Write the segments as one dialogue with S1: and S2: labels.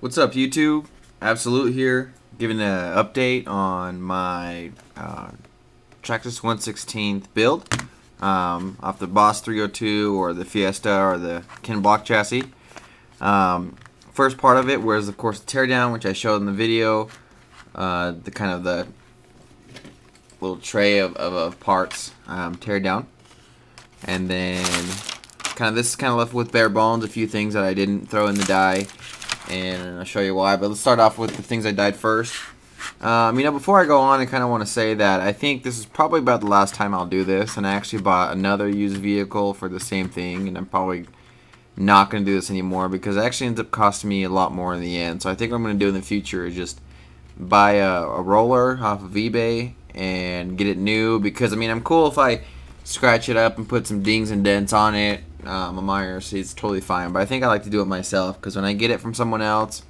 S1: What's up, YouTube? Absolute here, giving an update on my Traxxas 1/16th build off the Boss 302 or the Fiesta or the Ken Block chassis. First part of it was, of course, the teardown, which I showed in the video. The kind of the little tray of parts tear down, and then this is kind of left with bare bones. A few things that I didn't throw in the die, and I'll show you why. But let's start off with the things I dyed first. Before I go on, I kind of want to say that I think this is probably about the last time I'll do this, and I actually bought another used vehicle for the same thing, and I'm probably not going to do this anymore because it actually ends up costing me a lot more in the end. So I think what I'm going to do in the future is just buy a roller off of eBay and get it new, because I'm cool if I scratch it up and put some dings and dents on it. A minor, so it's totally fine, but I think I like to do it myself, because when I get it from someone else,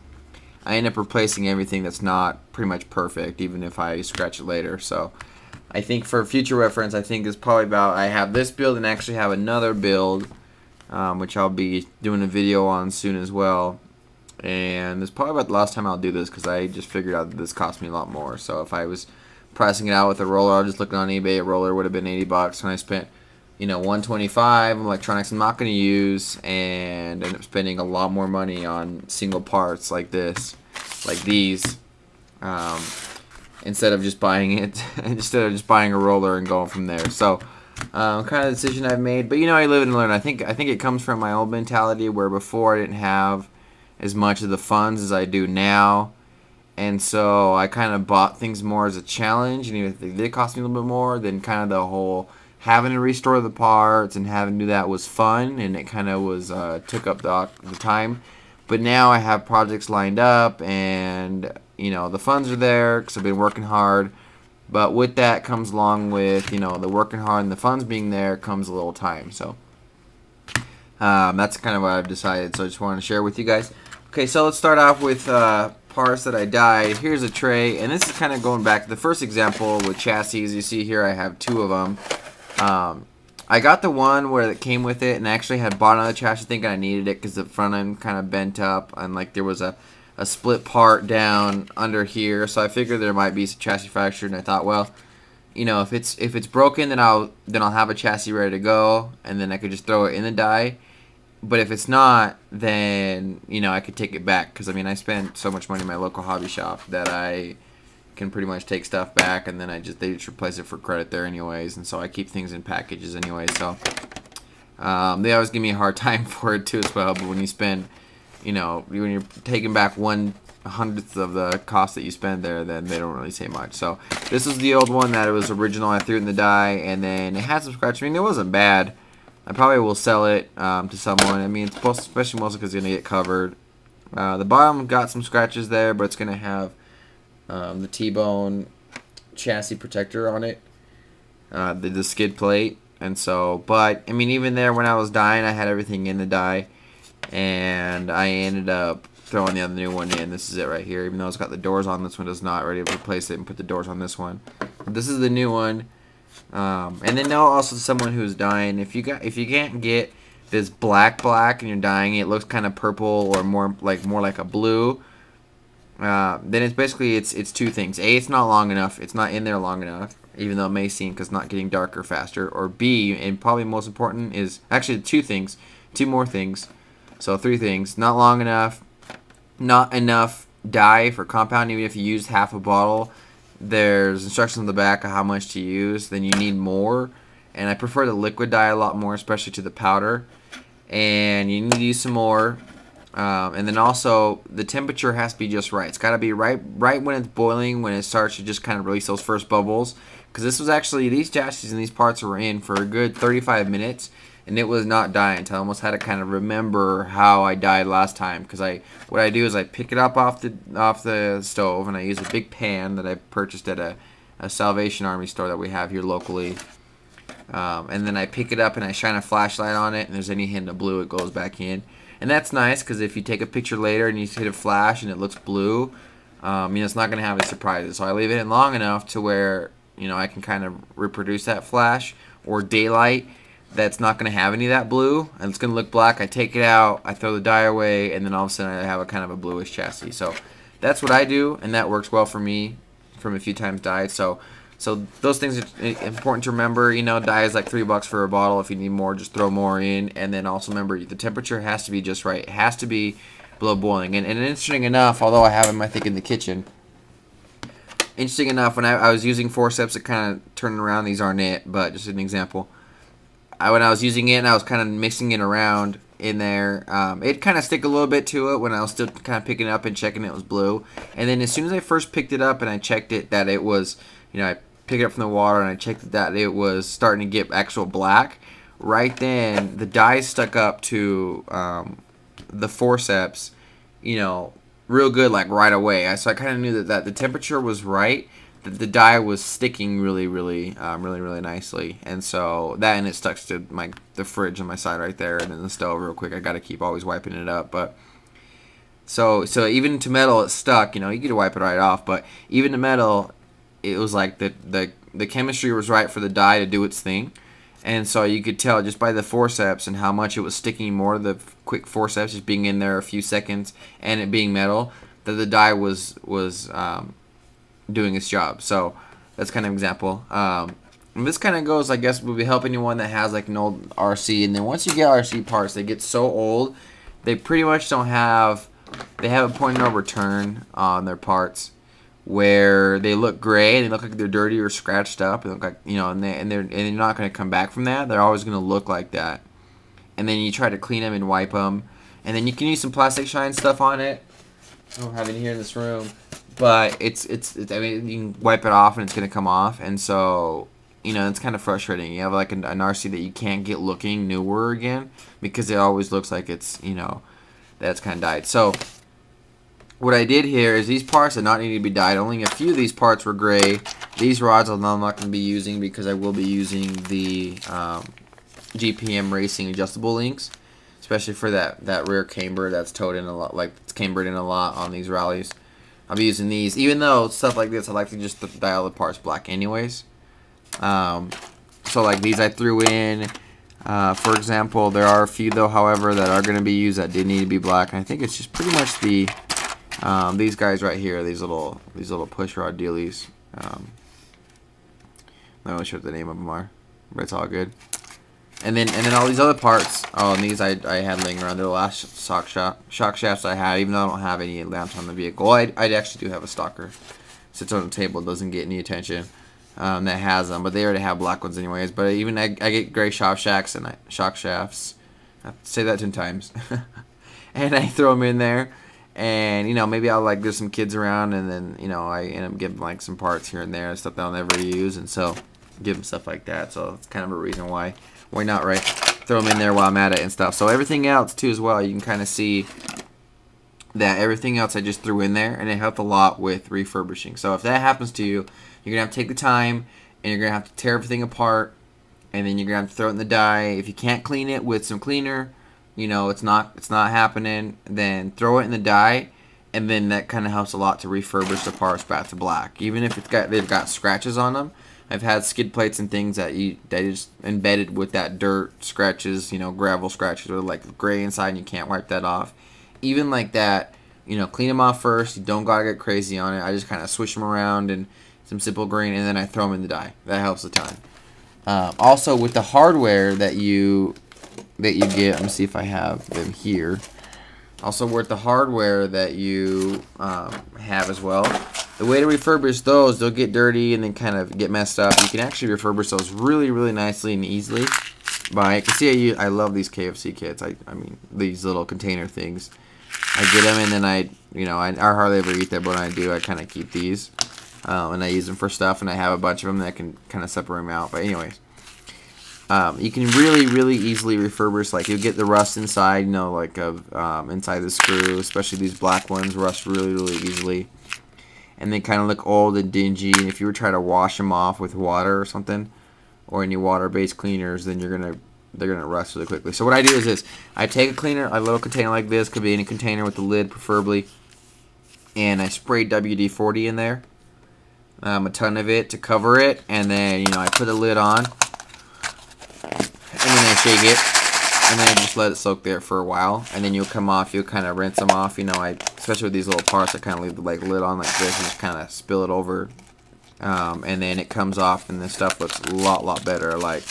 S1: I end up replacing everything that's not pretty much perfect, even if I scratch it later. So I think for future reference, I think it's probably about, I have this build and actually have another build, which I'll be doing a video on soon as well. And it's probably about the last time I'll do this, because I just figured out that this cost me a lot more. So if I was pricing it out with a roller, I was just looking on eBay, a roller would have been 80 bucks when I spent $125 electronics I'm not going to use, and end up spending a lot more money on single parts like these, instead of just buying a roller and going from there. So kind of the decision I've made, but I live and learn. I think it comes from my old mentality, where before I didn't have as much of the funds as I do now, and so I kind of bought things more as a challenge, and even if they did cost me a little bit more, then kind of the whole having to restore the parts and having to do that was fun, and it kind of was took up the time. But now I have projects lined up, and the funds are there because I've been working hard. But with that comes along with the working hard and the funds being there comes a little time. So that's kind of what I've decided. So I just wanted to share with you guys. Okay, so let's start off with parts that I dyed. Here's a tray, and this is kind of going back to the first example with chassis. You see here I have two of them. I got the one where it came with it, and I actually had bought another chassis thinking I needed it because the front end kind of bent up, and there was a split part down under here, so I figured there might be some chassis fracture, and I thought, well, if it's broken, then I'll have a chassis ready to go, and then I could just throw it in the die. But if it's not, then I could take it back, because I spent so much money in my local hobby shop that I can pretty much take stuff back, and then they just replace it for credit there anyways, and so I keep things in packages anyway. So they always give me a hard time for it too as well. But when you spend, when you're taking back 1/100th of the cost that you spend there, then they don't really say much. So this is the old one that it was original. I threw it in the die, and then it had some scratches. It wasn't bad. I probably will sell it to someone. It's especially mostly because it's gonna get covered. The bottom got some scratches there, but it's gonna have the T-bone chassis protector on it, the skid plate, and so, but even there, when I was dying, I had everything in the die, and I ended up throwing the other new one in. This is it right here. Even though it's got the doors on, this one does not. Ready to replace it and put the doors on this one. This is the new one. And then now also someone who's dying, if you can't get this black and you're dying, it looks kind of purple or more like a blue. Then it's basically it's two things. A, it's not long enough. It's not in there long enough, even though it may seem, because it's not getting darker faster. Or B, and probably most important, is actually two more things. So three things: not long enough, not enough dye for compound. Even if you use half a bottle, there's instructions on the back of how much to use. Then you need more, and I prefer the liquid dye a lot more, especially to the powder. And you need to use some more. And then also the temperature has to be just right. It's got to be right when it's boiling, when it starts to just kind of release those first bubbles. Because this was actually, these chassis and these parts were in for a good 35 minutes, and it was not dying until I almost had to kind of remember how I died last time. Because what I do is I pick it up off the stove, and I use a big pan that I purchased at a Salvation Army store that we have here locally. And then I pick it up and I shine a flashlight on it, and there's any hint of blue, it goes back in. And that's nice, because if you take a picture later and you hit a flash and it looks blue, it's not going to have any surprises. So I leave it in long enough to where I can kind of reproduce that flash or daylight. that's not going to have any of that blue, and it's going to look black. I take it out, I throw the dye away, and then all of a sudden I have a kind of a bluish chassis. So that's what I do, and that works well for me from a few times dyed. So those things are important to remember. You know, dye is like $3 for a bottle. If you need more, just throw more in. And then also remember, the temperature has to be just right. It has to be below boiling. And interesting enough, although I have them, I think, in the kitchen, interesting enough, when I was using forceps, it kind of turned around. These aren't it, but just an example. When I was using it and I was kind of mixing it around in there, it kind of stick a little bit to it when I was still kind of picking it up and checking it was blue. And then as soon as I first picked it up and I checked it that it was, you know, I picked it up from the water and I checked that it was starting to get actual black, right then the dye stuck up to the forceps, you know, real good, like right away. So I kind of knew that the temperature was right, that the dye was sticking really nicely, and so that, and it stuck to the fridge on my side right there, and then the stove real quick. I got to keep always wiping it up, but so even to metal it stuck. You know, you could wipe it right off, but even to metal, it was like the chemistry was right for the dye to do its thing. And so you could tell just by the forceps and how much it was sticking more to the quick forceps, just being in there a few seconds, and it being metal, that the dye was doing its job. So that's kind of an example. And this kind of goes, I guess, will be help anyone that has like an old RC. And then once you get RC parts, they get so old, they pretty much don't have, they have a point of no return on their parts, where they look gray and they look like they're dirty or scratched up. They look like, you know, and they're not going to come back from that. They're always going to look like that. And then you try to clean them and wipe them, and then you can use some plastic shine stuff on it. I don't have any here in this room, but it's I mean, you can wipe it off and it's going to come off. And so, you know, it's kind of frustrating. You have like an RC that you can't get looking newer again because it always looks like it's, you know, that's kind of dyed. So what I did here is these parts did not need to be dyed. Only a few of these parts were gray. These rods I'm not going to be using because I will be using the GPM Racing adjustable links, especially for that rear camber that's towed in a lot, like it's cambered in a lot on these rallies. I'll be using these, even though stuff like this I like to just dye all the parts black anyways. So like these I threw in. For example, there are a few though, however, that are going to be used that did need to be black, and I think it's just pretty much the these guys right here, these little push rod dealies. I'm not really sure what the name of them are, but it's all good. And then all these other parts. Oh, and these I had laying around. They're the last shock shafts I had, even though I don't have any lamps on the vehicle. I actually do have a stalker. Sits on the table, doesn't get any attention. That has them, but they already have black ones anyways. But even I get gray shock shafts and shock shafts. I have to say that 10 times. And I throw them in there. And, you know, maybe I'll, like, there's some kids around, and then, you know, I end up getting, like, some parts here and there, stuff that I'll never use, and so give them stuff like that. So it's kind of a reason why not, right? Throw them in there while I'm at it and stuff. So everything else, too, as well, you can kind of see that everything else I just threw in there, and it helped a lot with refurbishing. So if that happens to you, you're going to have to take the time, and you're going to have to tear everything apart, and then you're going to have to throw it in the dye. If you can't clean it with some cleaner, you know, it's not happening, then throw it in the dye, and then that kind of helps a lot to refurbish the parts back to black. Even if they've got scratches on them. I've had skid plates and things that just embedded with that dirt scratches, you know, gravel scratches, or like gray inside, and you can't wipe that off. Even like that, you know, clean them off first. You don't gotta get crazy on it. I just kind of swish them around and some simple green, and then I throw them in the dye. That helps a ton. Also, with the hardware that you get, let me see if I have them here. Also, with the hardware that you have as well, the way to refurbish those, they'll get dirty and then kind of get messed up. You can actually refurbish those really nicely and easily. But you can see I love these KFC kits. I mean, these little container things. I get them, and then I hardly ever eat them, but when I do, I kind of keep these. And I use them for stuff, and I have a bunch of them that I can kind of separate them out. But anyways. You can really easily refurbish. Like, you get the rust inside, you know, like inside the screw, especially these black ones rust really easily, and they kind of look old and dingy. And if you were trying to wash them off with water or something, or any water-based cleaners, then they're gonna rust really quickly. So what I do is this: I take a cleaner, a little container like this, could be any container with the lid preferably, and I spray WD-40 in there, a ton of it to cover it, and then, you know, I put the lid on. and then I shake it, and then I just let it soak there for a while, and then you'll come off. You'll kind of rinse them off. You know, especially with these little parts, I kind of leave the lid on like this and just kind of spill it over, and then it comes off, and this stuff looks a lot better. Like,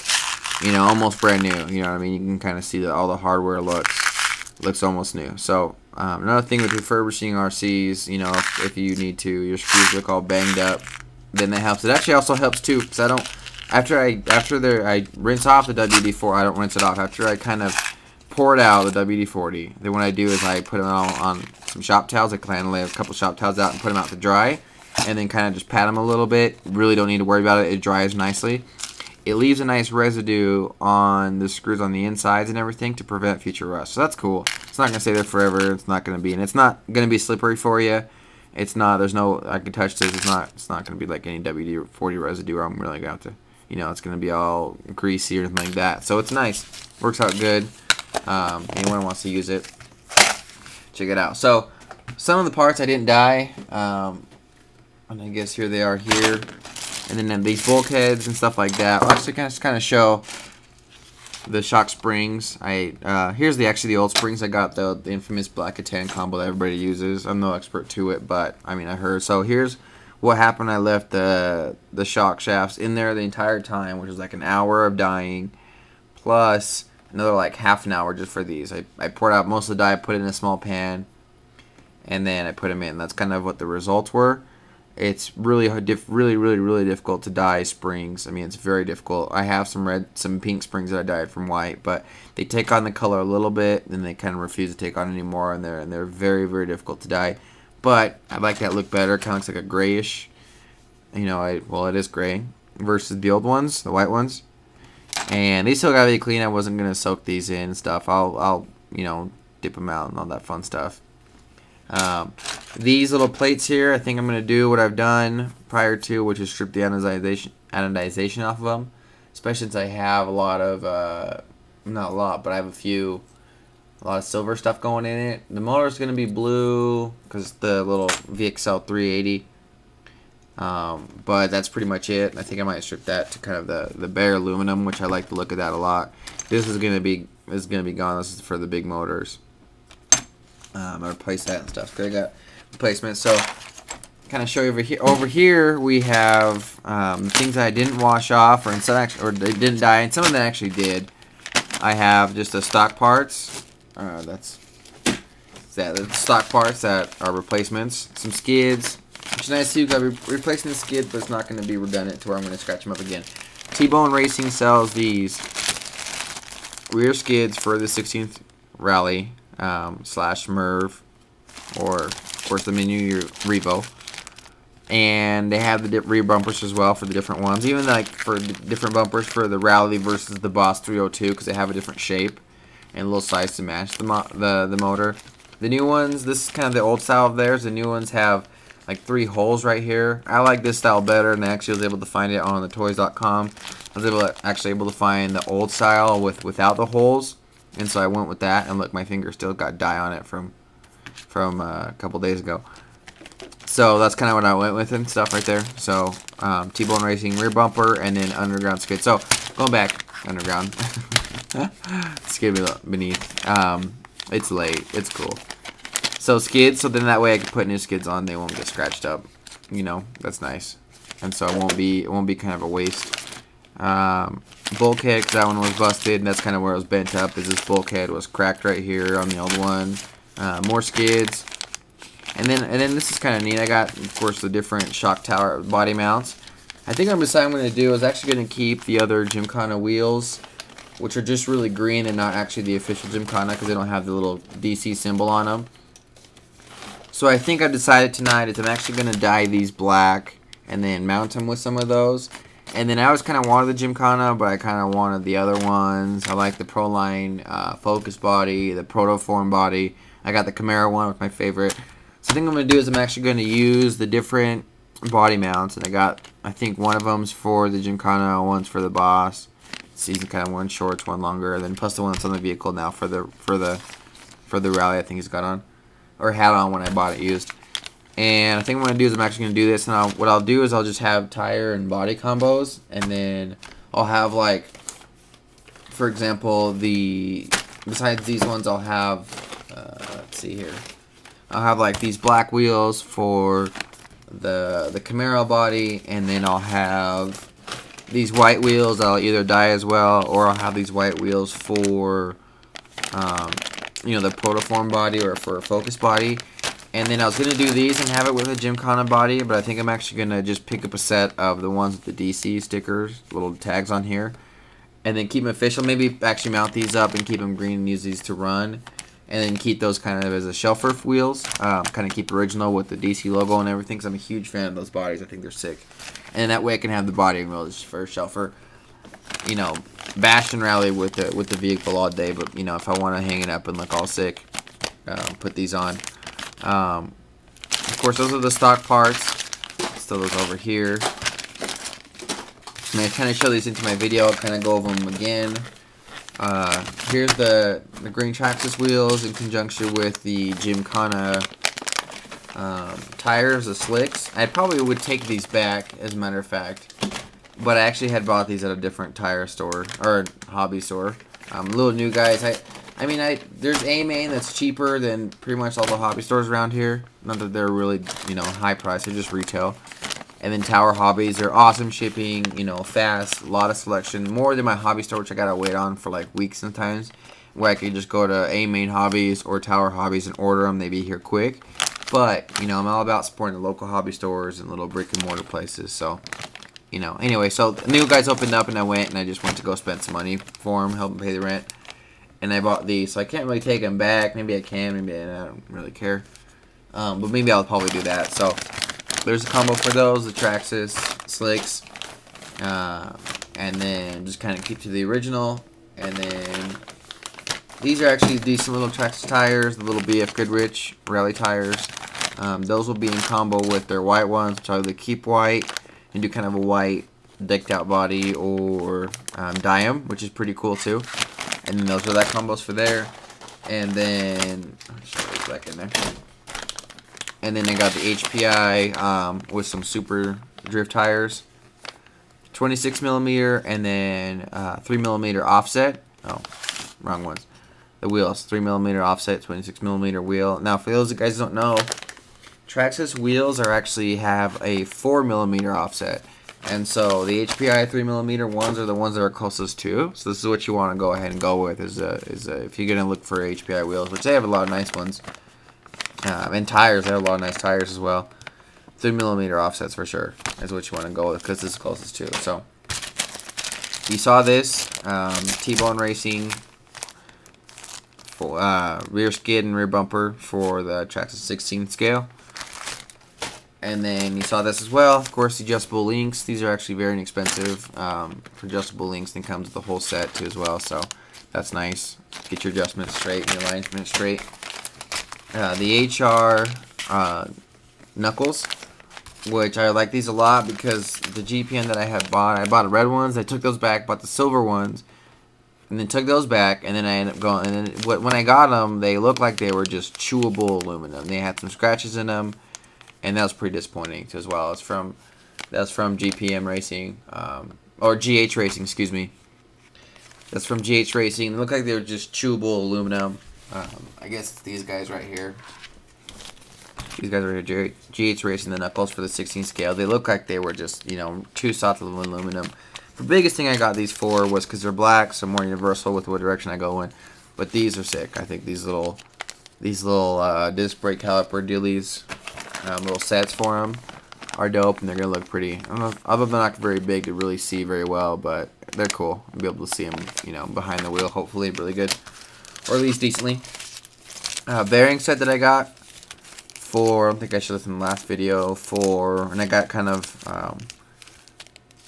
S1: you know, almost brand new. You know what I mean? You can kind of see that all the hardware looks almost new. So another thing with refurbishing RCs, you know, if you need to, your screws look all banged up, then that helps. It actually also helps too, because I don't. After I rinse off the WD-40, I don't rinse it off. After I kind of pour it out, the WD-40, then what I do is I put it on some shop towels. I kind of lay a couple shop towels out and put them out to dry, and then kind of just pat them a little bit. Really don't need to worry about it. It dries nicely. It leaves a nice residue on the screws on the insides and everything to prevent future rust. So that's cool. It's not going to stay there forever. It's not going to be, and it's not going to be slippery for you. It's not. There's no. I can touch this. It's not. It's not going to be like any WD-40 residue where I'm really going to have to. You know, it's going to be all greasy or anything like that. So it's nice. Works out good. Anyone wants to use it, check it out. So some of the parts I didn't dye. And I guess here they are here. And then these bulkheads and stuff like that. I'll actually kind of show the shock springs. Here's actually the old springs. I got the infamous black and tan combo that everybody uses. I'm no expert to it, but I mean I heard. So here's what happened. I left the shock shafts in there the entire time, which was like an hour of dyeing, plus another like half an hour just for these. I poured out most of the dye, put it in a small pan, and then I put them in. That's kind of what the results were. It's really difficult to dye springs. I mean, it's very difficult. I have some pink springs that I dyed from white, but they take on the color a little bit, then they kind of refuse to take on anymore, and they're very difficult to dye. But I like that look better. Kind of looks like a grayish. You know, well, it is gray versus the old ones, the white ones. And they still gotta be clean. I wasn't gonna soak these in and stuff. I'll you know, dip them out and all that fun stuff. These little plates here, I think I'm going to do what I've done prior to, which is strip the anodization off of them. Especially since I have a lot of, not a lot, but I have a lot of silver stuff going in it. The motor is going to be blue because it's the little VXL 380. But that's pretty much it. I think I might strip that to kind of the bare aluminum, which I like the look of that a lot. This is going to be gone. This is for the big motors. I replace that and stuff. Cause I got replacements. So, kind of show you over here. Over here we have things that I didn't wash off, or they didn't dye, and some of them actually did. I have just the stock parts. The stock parts that are replacements. Some skids, which is nice too. Because I'm replacing the skid, but it's not going to be redundant to where I'm going to scratch them up again. T-Bone Racing sells these rear skids for the 16th Rally. Slash Merv, or of course the menu Revo, and they have the rear bumpers as well for the different ones, even like for the different bumpers for the Rally versus the Boss 302, because they have a different shape and a little size to match the motor. The new ones, this is kind of the old style of theirs. The new ones have like 3 holes right here. I like this style better, and I actually was able to find it on the toys.com. I was actually able to find the old style without the holes. And so I went with that, and look, my finger still got dye on it from a couple days ago. So that's kind of what I went with and stuff right there. So T-Bone Racing rear bumper, and then underground skid. So going back underground, skid beneath. It's late. It's cool. So skids. So then that way I can put new skids on. They won't get scratched up. You know, that's nice. And so it won't be kind of a waste. Bulkhead, because that one was busted, and that's kind of where it was bent up, is this bulkhead was cracked right here on the old one. More skids, and then this is kind of neat. I got, of course, the different shock tower body mounts. I think I'm going to do is actually going to keep the other Gymkhana wheels, which are just really green and not actually the official Gymkhana, because they don't have the little DC symbol on them. So I think I've decided tonight is I'm actually going to dye these black and then mount them with some of those. And then I always kind of wanted the Gymkhana, but I kind of wanted the other ones. I like the Proline Focus body, the Protoform body. I got the Camaro one, with my favorite. So I think I'm going to do is I'm actually going to use the different body mounts. And I think one of them's for the Gymkhana, one's for the Boss. Season kind of one shorts, one longer. And then plus the one that's on the vehicle now for the Rally. I think he's got on, or had on when I bought it used. And I think what I'm going to do is I'm actually going to do this, and what I'll do is I'll just have tire and body combos, and then I'll have like for example, besides these ones, I'll have, let's see here, I'll have like these black wheels for the Camaro body, and then I'll have these white wheels that'll either dye as well, or I'll have these white wheels for, you know, the Protoform body or for a Focus body. And then I was going to do these and have it with a Gymkhana body, but I think I'm actually going to just pick up a set of the ones with the DC stickers, little tags on here, and then keep them official. Maybe actually mount these up and keep them green and use these to run, and then keep those kind of as a shelfer wheels, kind of keep original with the DC logo and everything, because I'm a huge fan of those bodies. I think they're sick. And that way I can have the body wheels for a shelfer, you know, bash and rally with the vehicle all day, but, you know, if I want to hang it up and look all sick, put these on. Of course, those are the stock parts. Still those over here. I'm going to kind of show these into my video. I'll kind of go over them again. Here's the green Traxxas wheels in conjunction with the Gymkhana tires, the slicks. I probably would take these back, as a matter of fact. But I actually had bought these at a different tire store, or hobby store. Little new guys. I mean, there's A-Main that's cheaper than pretty much all the hobby stores around here. Not that they're really, you know, high price. They're just retail. And then Tower Hobbies. They're awesome shipping, you know, fast, a lot of selection. More than my hobby store, which I gotta wait on for like weeks sometimes. Where I could just go to A-Main Hobbies or Tower Hobbies and order them. They be here quick. But, you know, I'm all about supporting the local hobby stores and little brick and mortar places. So, you know, anyway, so the new guys opened up and I went and I just went to go spend some money for them, help them pay the rent. And I bought these, so I can't really take them back. Maybe I can, maybe I don't really care. But maybe I'll probably do that. So there's a combo for those, the Traxxas slicks. And then just kind of keep to the original. And then these are actually decent little Traxxas tires, the little BF Goodrich rally tires. Those will be in combo with their white ones, which I would keep white and do kind of a white decked out body, or dye them, which is pretty cool too. And then those are that combos for there. And then, I'll show you back in there. And then I got the HPI with some super drift tires. 26mm and then 3mm offset. Oh, wrong ones. The wheels, 3mm offset, 26mm wheel. Now, for those guys who don't know, Traxxas wheels actually have a 4mm offset. And so the HPI 3mm ones are the ones that are closest to. So this is what you want to go ahead and go with if you're going to look for HPI wheels, which they have a lot of nice ones. And tires, they have a lot of nice tires as well. 3mm offsets for sure is what you want to go with, because this is closest to. So you saw this T-Bone Racing for, rear skid and rear bumper for the Traxxas 16 scale. And then you saw this as well, of course, the adjustable links. These are actually very inexpensive for adjustable links, and comes with the whole set too as well. So that's nice. Get your adjustments straight and your alignment straight. The HR knuckles, which I like these a lot because the GPN that I had bought, I bought the red ones. I took those back, bought the silver ones, and then took those back. And then I ended up going. And then when I got them, they looked like they were just chewable aluminum. They had some scratches in them. And that was pretty disappointing too, as well. That's from GPM Racing, or GH Racing, excuse me. That's from GH Racing. They look like they were just chewable aluminum. I guess it's these guys right here. These guys right here, GH Racing, the knuckles for the 16 scale. They look like they were just, you know, too soft of aluminum. The biggest thing I got these for was because they're black, so more universal with what direction I go in. But these are sick. I think these little disc brake caliper dealies. Little sets for them are dope, and they're gonna look pretty. I don't know, although they're not very big to really see very well, but they're cool. I'll be able to see them, you know, behind the wheel, hopefully really good, or at least decently. Bearing set that I got for, I don't think I showed this in the last video, and I got kind of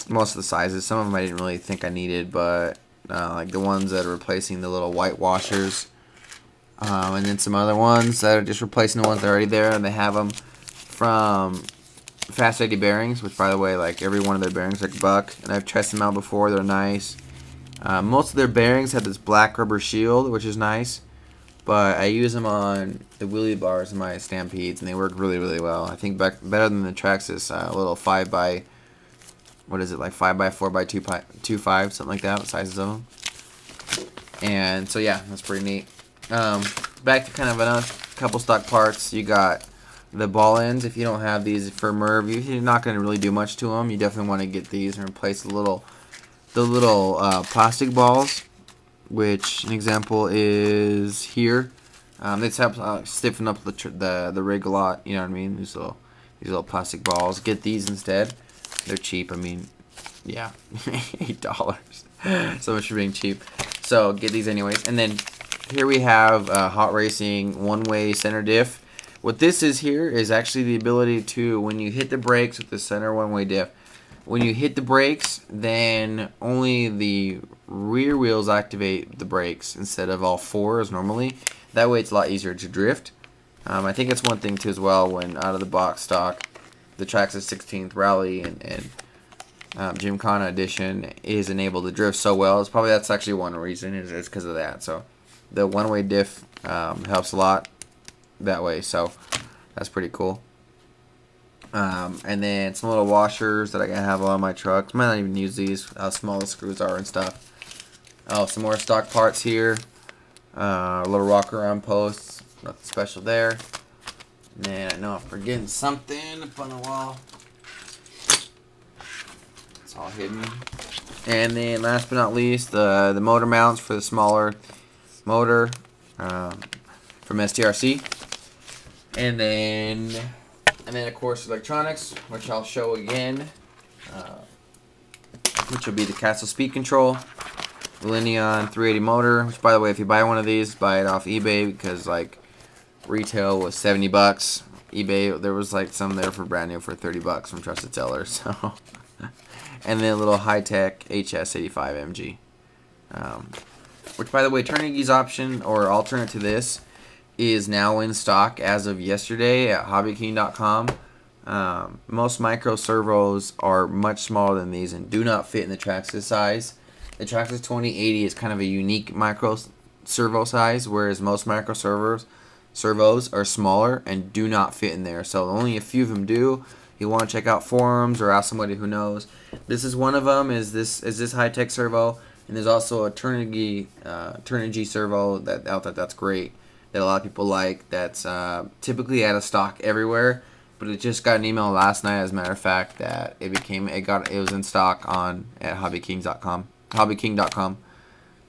S1: most of the sizes. Some of them I didn't really think I needed, but like the ones that are replacing the little white washers, and then some other ones that are just replacing the ones that are already there, and they have them from Fast Eddie Bearings, which, by the way, like every one of their bearings like $1, and I've tested them out before. They're nice. Most of their bearings have this black rubber shield, which is nice, but I use them on the wheelie bars in my Stampedes, and they work really, really well. I think better than the Traxxas little 5x, what is it, like 5x4x2.5, something like that, what sizes of them. And so yeah, that's pretty neat. Back to kind of another couple stock parts. You got the ball ends. If you don't have these for Merv, you're not going to really do much to them. You definitely want to get these and replace the little plastic balls, which an example is here. This helps stiffen up the rig a lot. You know what I mean? These little plastic balls. Get these instead. They're cheap. I mean, yeah, $8. So much for being cheap. So get these anyways. And then here we have Hot Racing one-way center diff. What this is here is actually the ability to, when you hit the brakes with the center one-way diff, when you hit the brakes, then only the rear wheels activate the brakes instead of all four as normally. That way it's a lot easier to drift. I think it's one thing too as well, when out of the box stock, the Traxxas 16th Rally and Gymkhana edition isn't able to drift so well. That's actually one reason, is because of that. So the one-way diff helps a lot that way, so that's pretty cool. And then some little washers that I have on my trucks. Might not even use these, how small the screws are and stuff. Oh, some more stock parts here. A little rocker arm posts. Nothing special there. And then I know I'm forgetting something up on the wall. It's all hidden. And then last but not least, the motor mounts for the smaller motor from STRC. And then of course electronics, which I'll show again, which will be the Castle speed control, the Lineon 380 motor, which by the way, if you buy one of these, buy it off eBay, because like retail was $70. eBay, there was like some there for brand new for $30 from trusted sellers. So and then a little high-tech HS85 MG, which by the way, Turnigy's option or alternate to this is now in stock as of yesterday at hobbyking.com. Most micro servos are much smaller than these and do not fit in the Traxxas size. The Traxxas 2080 is kind of a unique micro servo size, whereas most micro servos are smaller and do not fit in there. So only a few of them do. You want to check out forums or ask somebody who knows. This is one of them. Is this high-tech servo, and there's also a Turnigy servo that's great, that a lot of people like, that's typically out of stock everywhere, but it just got an email last night, as a matter of fact, that it was in stock at hobbyking.com.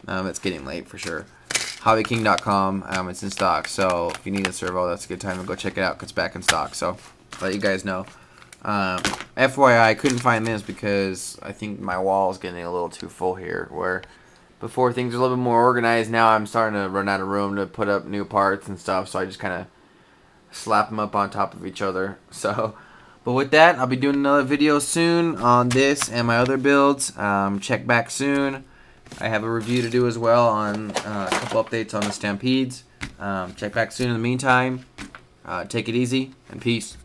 S1: It's getting late for sure. Hobbyking.com, it's in stock, so if you need a servo, that's a good time to go check it out, because it's back in stock. So I'll let you guys know. FYI, I couldn't find this because I think my wall is getting a little too full here, where before things are a little bit more organized. Now I'm starting to run out of room to put up new parts and stuff, so I just kind of slap them up on top of each other. So, but with that, I'll be doing another video soon on this and my other builds. Check back soon. I have a review to do as well on a couple updates on the Stampedes. Check back soon in the meantime. Take it easy, and peace.